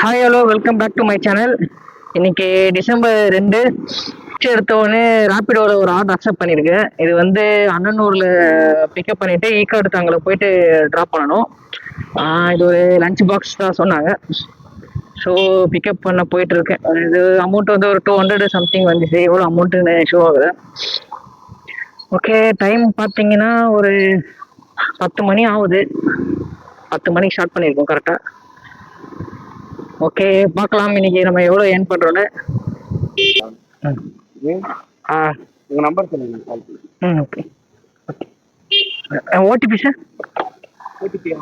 Hi hello welcome back to my channel. இன்னைக்கு December 2 எடுத்தவொடனே ராப்பிடோவில் ஒரு ஆர்டர் அக்செப்ட் பண்ணியிருக்கேன். இது வந்து அண்ணனூரில் பிக்கப் பண்ணிவிட்டு ஈக்காடு தாங்களை போயிட்டு ட்ராப் பண்ணணும். இது ஒரு லஞ்ச் பாக்ஸ் தான் சொன்னாங்க. ஸோ பிக்கப் பண்ண போயிட்டுருக்கேன். இது அமௌண்ட் வந்து ஒரு 200 சம்திங் வந்துச்சு. எவ்வளோ அமௌண்ட்டுன்னு ஷோ ஆகுது. ஓகே, டைம் பார்த்தீங்கன்னா ஒரு 10 மணி ஆகுது. 10 மணிக்கு ஸ்டார்ட் பண்ணியிருக்கோம் கரெக்டாக. ஓகே, பார்க்கலாம் இன்னைக்கு நம்ம எவ்வளோ ஏர்ன் பண்ணுறோன்னு. உங்கள் நம்பர் சொல்லுங்கள், கால் பண்ணுங்க. Okay, OTP sir. ஓடிபி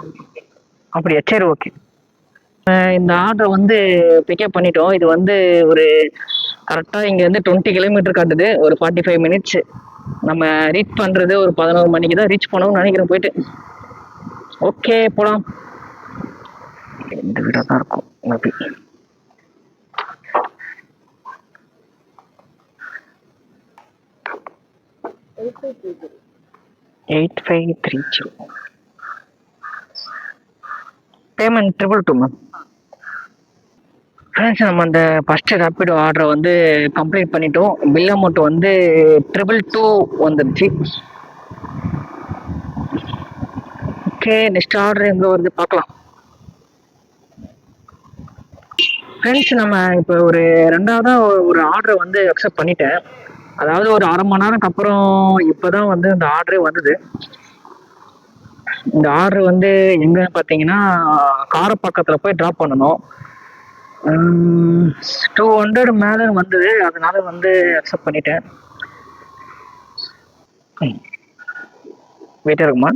அப்படியா, சரி ஓகே. இந்த ஆர்டரை வந்து பிக்கப் பண்ணிட்டோம். இது வந்து ஒரு கரெக்டாக இங்கேருந்து 20 கிலோமீட்டர் காட்டுது. ஒரு 45 மினிட்ஸ். நம்ம ரீச் பண்ணுறது ஒரு 11 மணிக்கு தான் ரீச் பண்ணணும்னு நினைக்கிறேன் போயிட்டு. ஓகே, போகலாம். இந்த வீடாக தான் இருக்கும் maybe. Eight five three zero. Payment 222 ma'am. Friends, நம்ம அந்த ஃபஸ்ட்டு ரேப்பிடோ ஆர்டரை வந்து கம்ப்ளீட் பண்ணிட்டோம். பில் அமௌண்ட் வந்து 222 வந்துடுச்சு. ஓகே, நெக்ஸ்ட் ஆர்டர் எங்கே வருது பார்க்கலாம். ஃப்ரெண்ட்ஸ், நம்ம இப்போ ஒரு ரெண்டாவதாக ஒரு ஆர்டரை வந்து அக்செப்ட் பண்ணிட்டேன். அதாவது ஒரு அரை மணி நேரத்துக்கு அப்புறம் இப்போ தான் வந்து இந்த ஆர்டரே வந்தது. இந்த ஆர்டர் வந்து எங்கன்னு பார்த்தீங்கன்னா காரப்பாக்கத்தில் போய் ட்ராப் பண்ணணும். 200 மேலே வந்தது, அதனால வந்து அக்செப்ட் பண்ணிட்டேன். வெயிட்டாக இருக்குமா?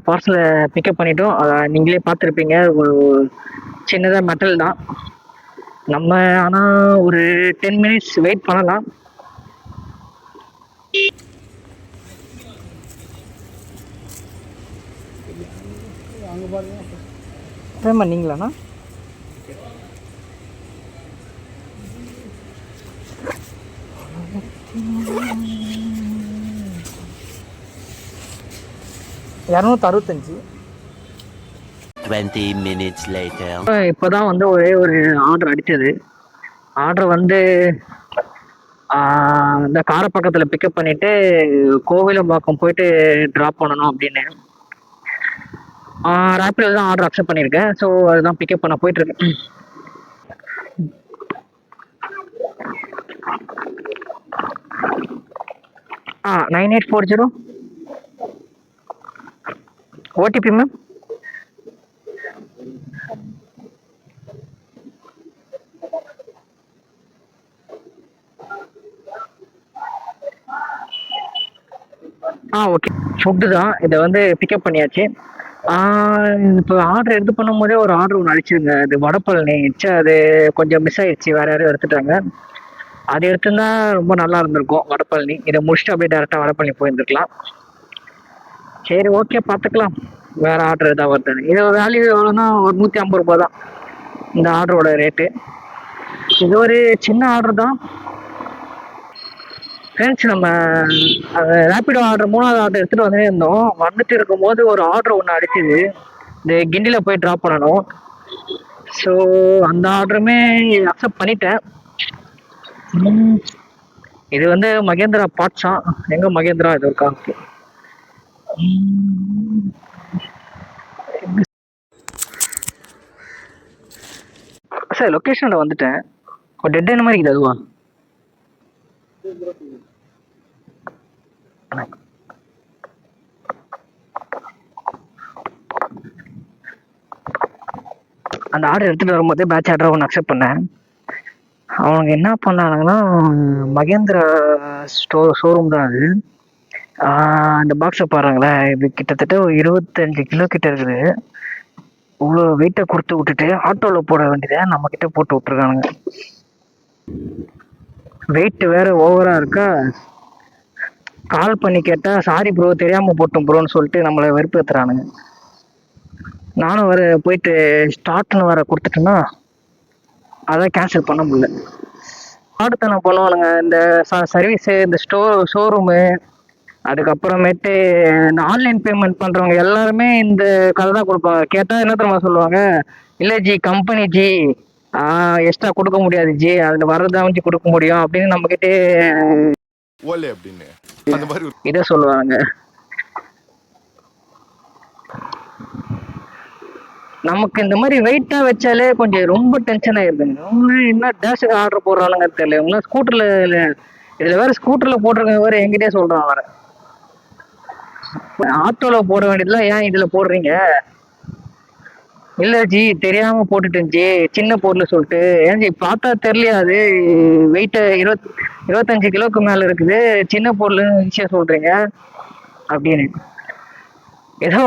பார்சலை பிக்கப் பண்ணிட்டோம். நீங்களே பார்த்துருப்பீங்க, ஒரு சின்னதாக மெட்டல் தான். நம்ம ஆனால் ஒரு 10 மினிட்ஸ் வெயிட் பண்ணலாம். பேமெண்ட் நீங்களாண்ணா? $265. 20 minutes later. இப்போதான் வந்து ஒரே ஒரு ஆர்டர் அடித்தது. ஆர்டர் வந்து இந்த காரப்பக்கத்தில் பிக்கப் பண்ணிவிட்டு கோவிலம்பாக்கம் போயிட்டு ட்ராப் பண்ணணும் அப்படின்னு. ரேப்பிடோ தான் ஆர்டர் அக்செப்ட் பண்ணியிருக்கேன். ஸோ அதுதான் பிக்கப் பண்ண போயிட்டுருக்கேன். ஆ 9840 ஓடிபி மேம். ஓகே, ஃபுட்டு தான். இதை வந்து பிக்கப் பண்ணியாச்சு. இப்போ ஆர்டர் எடுத்து பண்ணும்போதே ஒரு ஆர்டர் ஒன்று அடிச்சிருங்க. அது வடப்பழனி. அது கொஞ்சம் மிஸ் ஆயிடுச்சு, வேறு யாரும் எடுத்துட்டாங்க. அது எடுத்துருந்தா ரொம்ப நல்லா இருந்திருக்கும் வடப்பழனி. இதை முடிச்சுட்டு அப்படியே டேரெக்டாக வடப்பழனி போயிருந்துருக்கலாம். சரி ஓகே, பார்த்துக்கலாம் வேறு ஆர்டர் எதாவது வருது. இது வேல்யூ எவ்வளோன்னா ஒரு 150 ரூபா தான் இந்த ஆர்டரோட ரேட்டு. இது ஒரு சின்ன ஆர்டர் தான். ஃப்ரெண்ட்ஸ், நம்ம ரேப்பிடோ ஆர்டர் 3வது ஆர்டர் எடுத்துகிட்டு வந்துட்டே இருந்தோம். வந்துட்டு இருக்கும்போது ஒரு ஆர்டர் ஒன்று அடிச்சுது. இந்த கிண்டியில் போய் ட்ராப் பண்ணணும். ஸோ அந்த ஆர்டருமே அக்செப்ட் பண்ணிட்டேன். இது வந்து மகேந்திரா பார்ட்ஸா? எங்கே மகேந்திரா இது இருக்கா? சார், லொக்கேஷனில் வந்துட்டேன். ஒரு டெட் என்ன மாதிரி இருக்குது அதுவா? அந்த ஆர்டர் எடுத்துகிட்டு வரும்போதே பேட்ச் ஆர்டர் ஒன்று அக்செப்ட் பண்ணேன். அவங்க என்ன பண்ணாங்கன்னா, மகேந்திரா ஷோரூம் தான் அது. அந்த பாக்ஸை பாருங்களேன், இது கிட்டத்தட்ட ஒரு 25 கிலோ கிட்ட இருக்குது. இவ்வளோ வெயிட்டை கொடுத்து விட்டுட்டு ஆட்டோவில் போட வேண்டியதை நம்மக்கிட்ட போட்டு விட்ருக்கானுங்க. வெயிட் வேறு ஓவராக இருக்கா. கால் பண்ணி கேட்டால் சாரி ப்ரோ, தெரியாமல் போட்டோம் ப்ரோன்னு சொல்லிட்டு நம்மளை வெறுப்பேற்றுறானுங்க. நானும் வேறு போயிட்டு ஸ்டார்ட்னு வேறு கொடுத்துட்டேன்னா அதான் கேன்சல் பண்ண முடியல. ஆடுத்தனம் பண்ணுவானுங்க இந்த சர்வீஸு, இந்த ஷோரூமு, அதுக்கப்புறமேட்டு இந்த ஆன்லைன் பேமெண்ட் பண்றவங்க எல்லாருமே இந்த கதை தான் கொடுப்பாங்க. கேட்டா என்ன தெரியுமா சொல்லுவாங்க, இல்ல ஜி கம்பெனி ஜி, எக்ஸ்ட்ரா கொடுக்க முடியாது ஜி, அதுல வரதான் வச்சு கொடுக்க முடியும் அப்படின்னு நம்ம கிட்டே ஓலே அப்படின்னு அந்த மாதிரி இதை சொல்லுவாங்க. நமக்கு இந்த மாதிரி வெயிட்டா வச்சாலே கொஞ்சம் ரொம்ப டென்ஷன் ஆயிருதுங்க. அவங்க என்ன டேஷுக்கு ஆர்டர் போடுறானுங்க தெரியல. இவங்களாம் ஸ்கூட்டர்ல, இதுல வேற ஸ்கூட்டர்ல போட்டிருக்க வேற என்கிட்டயே சொல்றான் வேற. ஆட்டோல போட வேண்டியதுலாம் ஏன் இதுல போடுறீங்க? இல்ல ஜி தெரியாம போட்டுட்டேன் ஜி, சின்ன பொருள் சொல்லிட்டு. ஏன் ஜி பார்த்தா தெரியலையா அது வெயிட் 25 கிலோக்கு மேல இருக்குது, சின்ன பொருள் ஈஸியா சொல்றீங்க அப்படின்னு. ஏதோ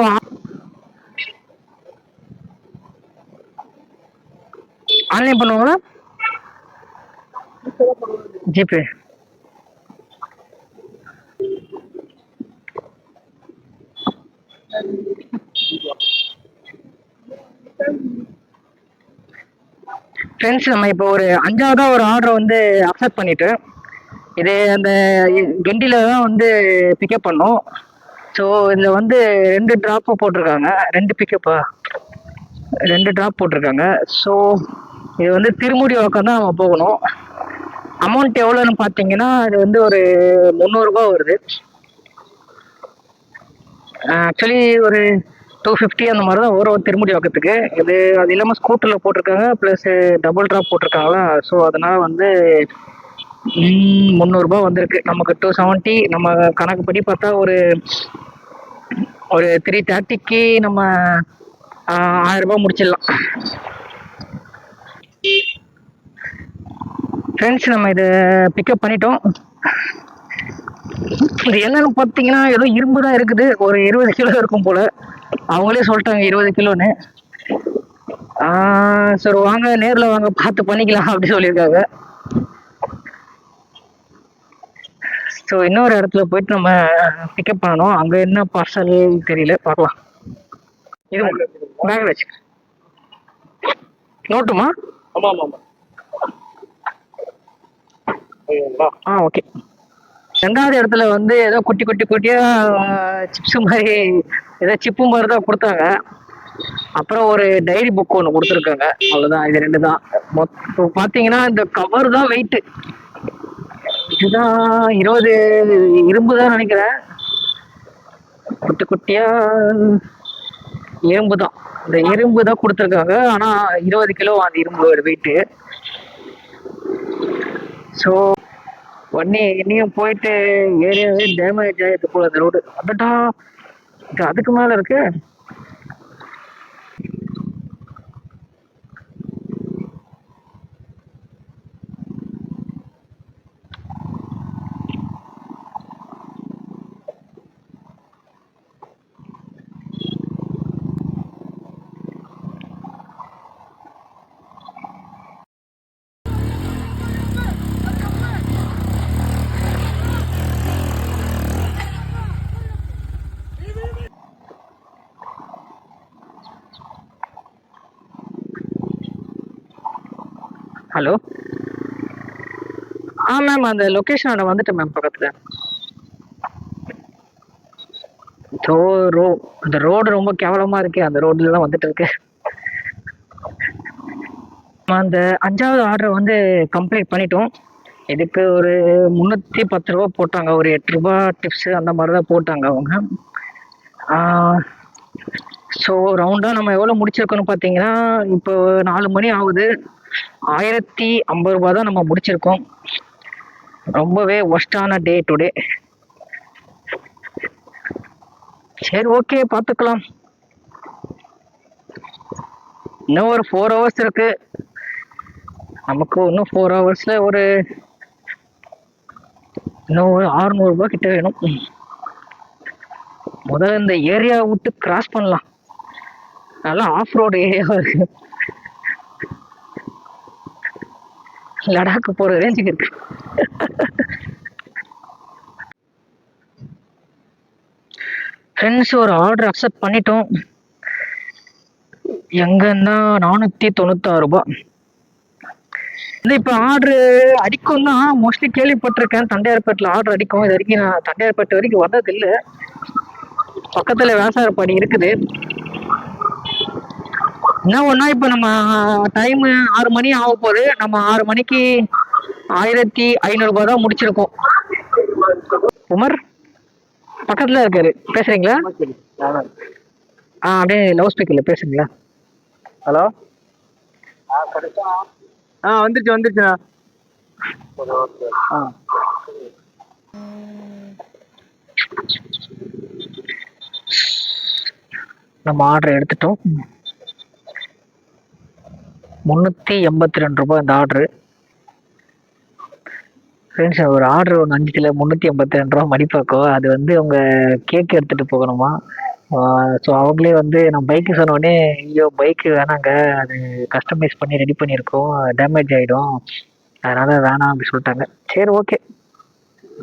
ஆன்லைன் பண்ணுவாங்களா ஜிபே? ஃப்ரெண்ட்ஸ், நம்ம இப்போ ஒரு 5ஆவதா ஒரு ஆர்டர் வந்து அக்செப்ட் பண்ணிட்டு, இது அந்த கெண்டில தான் வந்து பிக்கப் பண்ணோம். ஸோ இதில் வந்து 2 ட்ராப்பு போட்டிருக்காங்க, 2 பிக்கப்பா, 2 ட்ராப் போட்டிருக்காங்க. ஸோ இது வந்து திருமுடிவாக்கம் தான் நம்ம போகணும். அமௌண்ட் எவ்வளோன்னு பார்த்தீங்கன்னா இது வந்து ஒரு 300 ரூபாய் வருது. ஆக்சுவலி ஒரு 250 அந்த மாதிரி தான் வரும் திருமுடிவாக்கத்துக்கு. இது அது இல்லாமல் ஸ்கூட்டரில் போட்டிருக்காங்க, ப்ளஸ் டபுள் ட்ராப் போட்டிருக்காங்களா. ஸோ அதனால் வந்து 300 ரூபாய் வந்திருக்கு. நமக்கு 270. நம்ம கணக்குப்படி பார்த்தா ஒரு 330க்கு நம்ம 1000 ரூபாய் முடிச்சிடலாம். ஃப்ரெண்ட்ஸ், நம்ம இதை பிக்கப் பண்ணிட்டோம். இது என்னன்னு பார்த்தீங்கன்னா ஏதோ இரும்பு தான் இருக்குது, ஒரு 20 கிலோ இருக்கும் போல. அவங்களே சொல்லிட்டாங்க 20 கிலோன்னு. சரி வாங்க நேரில் வாங்க பார்த்து பண்ணிக்கலாம் அப்படி சொல்லியிருக்காங்க. ஸோ இன்னொரு இடத்துல போயிட்டு நம்ம பிக்கப் பண்ணணும். அங்கே என்ன பார்சல் தெரியல, பார்க்கலாம். இது பேக்கில் வச்சு நோட்டுமா? ஆமா ஆமா ஆமா. ஓகே. 2வது இடத்துல வந்து ஏதோ குட்டி குட்டியா சிப்ஸ் மாதிரி, ஏதோ சிப்பு மாதிரி தான் கொடுத்தாங்க. அப்புறம் ஒரு டைரி புக் ஒன்று கொடுத்துருக்காங்க, அவ்வளோதான். இது 2 தான். மொத்தம் பார்த்தீங்கன்னா இந்த கவர் தான் வெயிட்டு. இதுதான் 20 இரும்பு தான் நினைக்கிறேன், குட்டியா இரும்பு தான். இந்த இரும்பு தான் கொடுத்துருக்காங்க, ஆனால் 20 கிலோ அந்த இரும்பு வெயிட்டு. ஸோ உடனே இன்னையும் போயிட்டு ஏரியாவே டேமேஜ் ஆகிடுது போல அந்த ரோடு. அதட்டா இது அதுக்கு மேலே இருக்கு. ஹலோ, மேம் அந்த லொக்கேஷனோட வந்துட்டேன் மேம், பக்கத்தில். அந்த ரோடு ரொம்ப கேவலமாக இருக்கு, அந்த ரோட்ல தான் வந்துட்டு இருக்கு. அந்த 5வது ஆர்டர் வந்து கம்ப்ளீட் பண்ணிட்டோம். இதுக்கு ஒரு 310 ரூபா போட்டாங்க, ஒரு 8 ரூபாய் டிப்ஸு அந்த மாதிரி தான் போட்டாங்க அவங்க. ஸோ ரவுண்டாக நம்ம எவ்வளோ முடிச்சிருக்கோன்னு பார்த்தீங்கன்னா, இப்போ 4 மணி ஆகுது, 1050 ரூபா தான் நம்ம முடிச்சிருக்கோம். ரொம்பவே ஒஸ்டான டே டுடே. சரி ஓகே, பார்த்துக்கலாம். இன்னும் ஒரு 4 ஹவர்ஸ் இருக்கு நமக்கு. இன்னும் 4 ஹவர்ஸ்ல இன்னும் ஒரு 600 ரூபாய் கிட்ட வேணும். முதல்ல இந்த ஏரியா விட்டு கிராஸ் பண்ணலாம். நல்லா ஆஃப் ரோடு ஏரியாவா இருக்கு, லடாக்கு போற ரேஞ்சுக்கு இருக்கு. ஃப்ரெண்ட்ஸ், ஒரு ஆர்டர் அக்செப்ட் பண்ணிட்டோம். எங்கன்னா 496 ரூபாய். இல்லை இப்போ ஆர்டரு அடிக்கும் தான் மோஸ்ட்லி கேள்விப்பட்டிருக்கேன். தண்டையார்பேட்டில் ஆர்டர் அடிக்கும். இது வரைக்கும் நான் தண்டையார்பேட்டு வரைக்கும் வந்ததில்லை. பக்கத்தில் விவசாயப்படி இருக்குது. என்ன ஒன்றா இப்போ நம்ம டைமு 6 மணி ஆக போகுது. நம்ம 6 மணிக்கு 1500 தான் முடிச்சிருக்கோம். உமர் பக்கத்தில் இருக்காரு, பேசுறீங்களா? அப்படியே லவுட் ஸ்பீக்கர்ல பேசுங்களா? ஹலோ. வந்துருச்சுண்ணா. நம்ம ஆர்டர் எடுத்துட்டோம். 382 ரூபாய் இந்த ஆர்டரு. ஃப்ரெண்ட்ஸ், ஒரு ஆர்டர் ஒன்று 5 கிலோ 382 ரூபா மடிப்பாக்கோ. அது வந்து அவங்க கேக் எடுத்துட்டு போகணுமா. ஸோ அவங்களே வந்து நம்ம பைக்கு சொன்னோடனே, ஐயோ பைக்கு வேணாங்க, அது கஸ்டமைஸ் பண்ணி ரெடி பண்ணியிருக்கோம், டேமேஜ் ஆகிடும், அதனால வேணாம் அப்படி சொல்லிட்டாங்க. சரி ஓகே,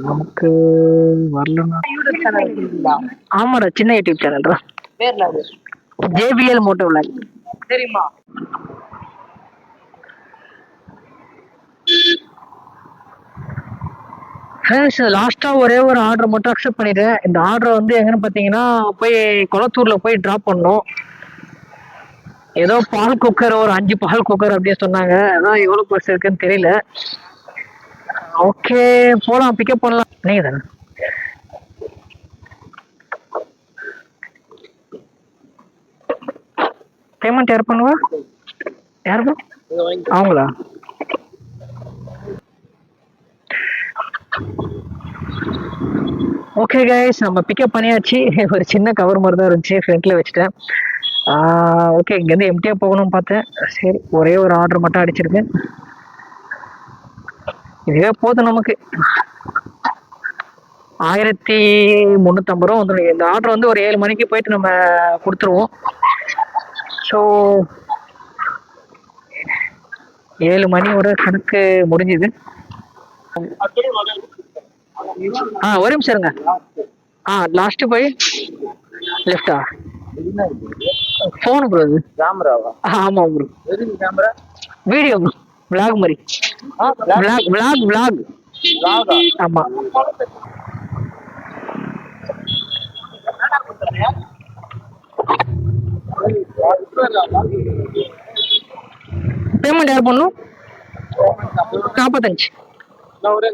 நமக்கு வரலன்னா. ஆமாடா, சின்ன யூடியூப் சேனல்ரா, JBL மோட்டோ விளாக் தெரியுமா? ஃப்ரெண்ட்ஸ், லாஸ்ட்டாக ஒரே ஒரு ஆர்டர் மட்டும் அக்செப்ட் பண்ணிட்டேன். இந்த ஆர்டர் வந்து எங்கன்னு பார்த்தீங்கன்னா, போய் குளத்தூரில் போய் ட்ராப் பண்ணோம். ஏதோ பால் குக்கர், ஒரு 5 பால் குக்கர் அப்படியே சொன்னாங்க. அதான் எவ்வளோ பர்ஸ் இருக்குன்னு தெரியல. ஓகே போகலாம், பிக்கப் பண்ணலாம். நீங்கள் தானே பேமெண்ட் யார் பண்ணுவா? யாருப்பா? அவங்களா? ஓகே கைஸ், நம்ம பிக்கப் பண்ணியாச்சு. ஒரு சின்ன கவர் மாதிரி தான் இருந்துச்சு, ஃப்ரண்ட்ல வச்சுட்டேன். ஓகே, இங்கேருந்து எம்டியாக போகணும்னு பார்த்தேன். சரி, ஒரே ஒரு ஆர்டர் மட்டும் அடிச்சிருக்கேன். இதுவே போதும் நமக்கு. 1350 ரூபா வந்துடும். இந்த ஆர்டர் வந்து ஒரு 7 மணிக்கு போயிட்டு நம்ம கொடுத்துருவோம். ஸோ 7 மணியோட கணக்கு முடிஞ்சுது. ஒரு நிமிஷம் இருங்க. லாஸ்ட் போய் லெஃப்டா போன் ப்ரோ. இது கேமராவா? ஆமா ப்ரோ, வீடியோ ப்ரோ, விளாக் மாதிரி. விளாக் ஆமா. பேமெண்ட் யார் பண்ணும்? 45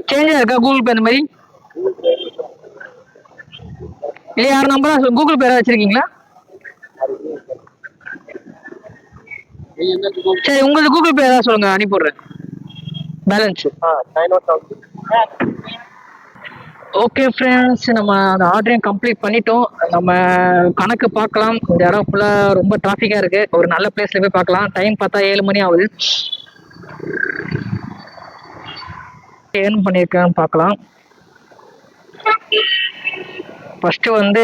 சேஞ்சா இருக்கா கூகுள் பே அந்த மாதிரி? இல்லை, யார் நம்பரா கூகுள் பே வச்சிருக்கீங்களா? சரி, உங்களுக்கு கூகுள் பே ஏதாவது சொல்லுங்க, அனுப்பிடுறேன் பேலன்ஸ். ஓகே ஃப்ரெண்ட்ஸ், நம்ம அந்த ஆர்டரையும் கம்ப்ளீட் பண்ணிட்டோம். நம்ம கணக்கு பார்க்கலாம். இந்த இடம் ஃபுல்லாக ரொம்ப டிராஃபிக்காக இருக்குது. ஒரு நல்ல பிளேஸில் போய் பார்க்கலாம். டைம் பார்த்தா 7 மணி ஆகுது. ஏர்ன் பண்ணியிருக்கேன்னு பார்க்கலாம். ஃபஸ்ட்டு வந்து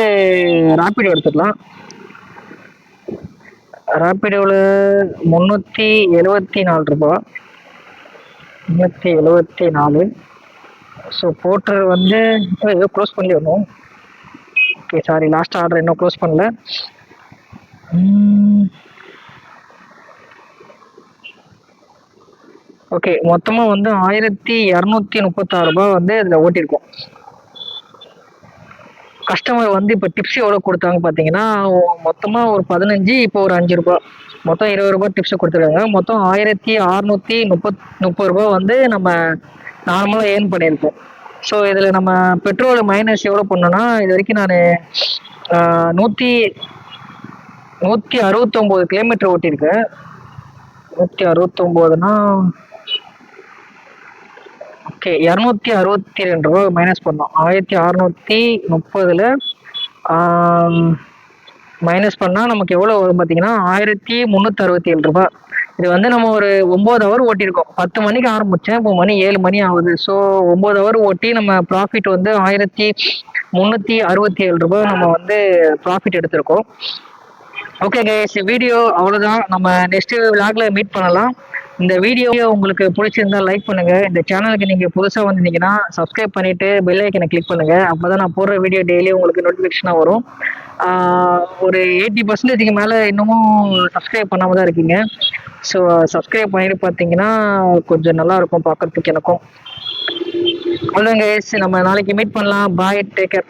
ராபிடோ எடுத்துக்கலாம். ராபிடோவில் 374 ரூபா, 374. ஸோ போர்ட்டர் வந்து ஏதோ க்ளோஸ் பண்ணி வரணும். ஓகே சாரி, லாஸ்ட் ஆர்டர் இன்னும் க்ளோஸ் பண்ணல. ஓகே, மொத்தமாக வந்து 1236 ரூபா வந்து இதில் ஓட்டியிருக்கோம். கஸ்டமர் வந்து இப்போ டிப்ஸ் எவ்வளோ கொடுத்தாங்க பார்த்தீங்கன்னா, மொத்தமாக ஒரு 15, இப்போ ஒரு 5 ரூபா, மொத்தம் 20 ரூபா டிப்ஸ் கொடுத்துருக்காங்க. மொத்தம் 1630 ரூபா வந்து நம்ம நார்மலாக ஏர்ன் பண்ணியிருக்கோம். ஸோ இதில் நம்ம பெட்ரோல் மைனஸ் எவ்வளோ பண்ணோன்னா, இது வரைக்கும் நான் 169 கிலோமீட்டர் ஓட்டியிருக்கேன். 169னா ஓகே 262 ரூபா மைனஸ் பண்ணோம். 1630ல் மைனஸ் பண்ணால் நமக்கு எவ்வளோ வரும் பார்த்தீங்கன்னா 1367 ரூபா. இது வந்து நம்ம ஒரு 9 ஹவர் ஓட்டியிருக்கோம். 10 மணிக்கு ஆரம்பித்தேன், இப்போ மணி 7 மணி ஆகுது. ஸோ 9 ஹவர் ஓட்டி நம்ம ப்ராஃபிட் வந்து 1367 ரூபா நம்ம வந்து ப்ராஃபிட் எடுத்திருக்கோம். ஓகே கைஸ், வீடியோ அவ்வளோதான். நம்ம நெக்ஸ்ட் விளாக்ல மீட் பண்ணலாம். இந்த வீடியோ உங்களுக்கு பிடிச்சிருந்தா லைக் பண்ணுங்க. இந்த சேனலுக்கு நீங்க புதுசா வந்திருந்தீங்கன்னா சப்ஸ்கிரைப் பண்ணிட்டு பெல் ஐக்கனை கிளிக் பண்ணுங்க. அப்பதான் நான் போடுற வீடியோ டெய்லி உங்களுக்கு நோட்டிபிகேஷனா வரும். ஒரு 80% மேல இன்னமும் சப்ஸ்கிரைப் பண்ணாம தான் இருக்கீங்க. ஸோ சப்ஸ்கிரைப் பண்ணிட்டு பார்த்தீங்கன்னா கொஞ்சம் நல்லா இருக்கும் பார்க்கறதுக்கு எனக்கும். அவ்வளோங்க, நம்ம நாளைக்கு மீட் பண்ணலாம். பாய், டேக் கேர்.